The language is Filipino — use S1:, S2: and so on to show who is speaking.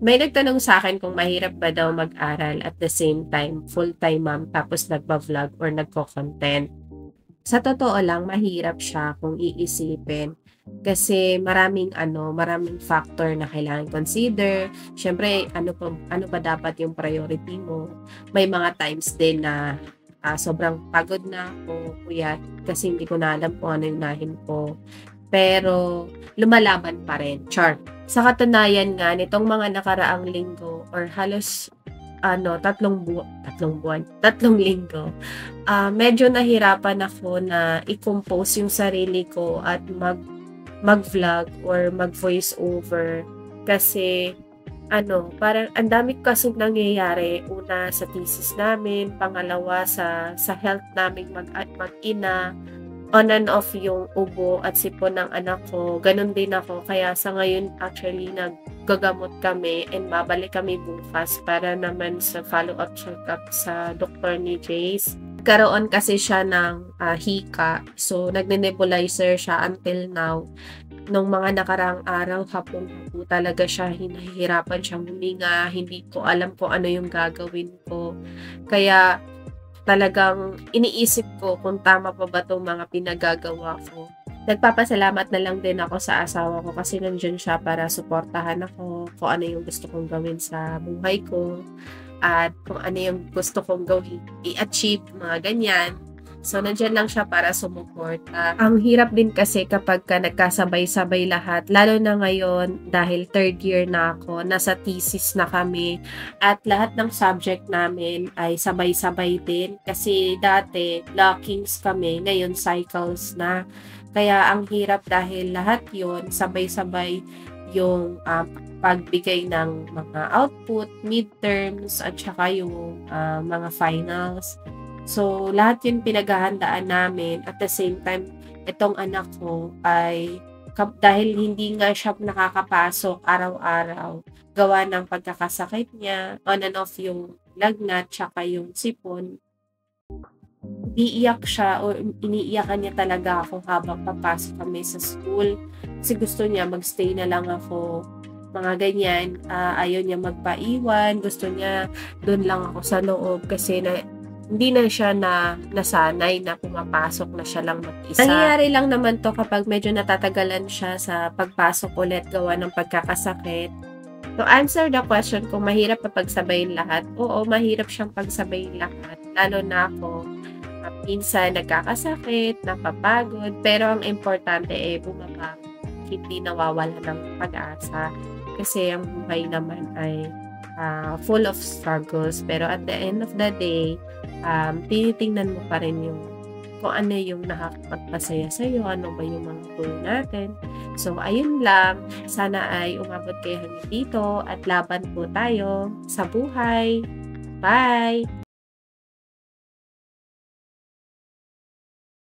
S1: May nagtanong sa akin kung mahirap ba daw mag-aral at the same time full-time mom tapos nagba-vlog or nagko-content. Sa totoo lang mahirap siya kung iisipin kasi maraming factor na kailangan consider. Siyempre, ano ba dapat yung priority mo? May mga times din na sobrang pagod na ako, puyat, kasi hindi ko na alam kung ano yung unahin ko. Pero lumalaban pa rin. Char. Sa katunayan nga, nitong mga nakaraang linggo or halos tatlong linggo, medyo nahirapan ako na i-compose yung sarili ko at mag-vlog or mag-voice over kasi parang ang dami kasing nangyayari. Una sa thesis namin, pangalawa sa health namin mag-ina, on and off yung ubo at sipon ng anak ko. Ganun din ako. Kaya sa ngayon, actually, naggagamot kami and babalik kami bukas para naman sa follow-up check-up sa doktor ni Jace. Karoon kasi siya ng hika. So, nagne-nebulizer siya until now. Nung mga nakarang araw, hapon-hapo talaga siya. Hinahihirapan siyang huminga. Hindi ko alam kung ano yung gagawin ko. Kaya, talagang iniisip ko kung tama pa ba itong mga pinagagawa ko. Nagpapasalamat na lang din ako sa asawa ko kasi nandiyan siya para suportahan ako kung ano yung gusto kong gawin sa buhay ko at kung ano yung gusto kong gawin, i-achieve, mga ganyan. So, nandiyan lang siya para sumuporta. Ang hirap din kasi kapag nagkasabay-sabay lahat, lalo na ngayon dahil third year na ako, nasa thesis na kami, at lahat ng subject namin ay sabay-sabay din. Kasi dati, blockings kami, ngayon cycles na. Kaya ang hirap dahil lahat yon sabay-sabay yung pagbigay ng mga output, midterms, at saka yung mga finals. So, lahat yun pinaghahandaan namin. At the same time, itong anak ko ay, dahil hindi nga siya nakakapasok araw-araw, gawa ng pagkakasakit niya, on and off yung lagnat, tsaka yung sipon, iiyak siya o iniiyakan niya talaga ako habang papasok kami sa school. Kasi gusto niya magstay na lang ako, mga ganyan. Ayaw niya magpaiwan, gusto niya doon lang ako sa loob kasi hindi na siya nasanay na pumapasok na siya lang mag-isa. Nangyayari lang naman to kapag medyo natatagalan siya sa pagpasok ulit gawa ng pagkakasakit. To answer the question kung mahirap pa pagsabayin lahat, oo, mahirap siyang pagsabayin lahat. Lalo na ako, minsan nagkakasakit, napapagod, pero ang importante bumaba, hindi nawawala ng pag-asa. Kasi ang buhay naman ay full of struggles, pero at the end of the day, tinitingnan mo pa rin kung ano yung nakakapagpasaya sa'yo, ano ba yung mga goal natin. So, ayun lang. Sana ay umabot kayo hanggang dito at laban po tayo sa buhay. Bye!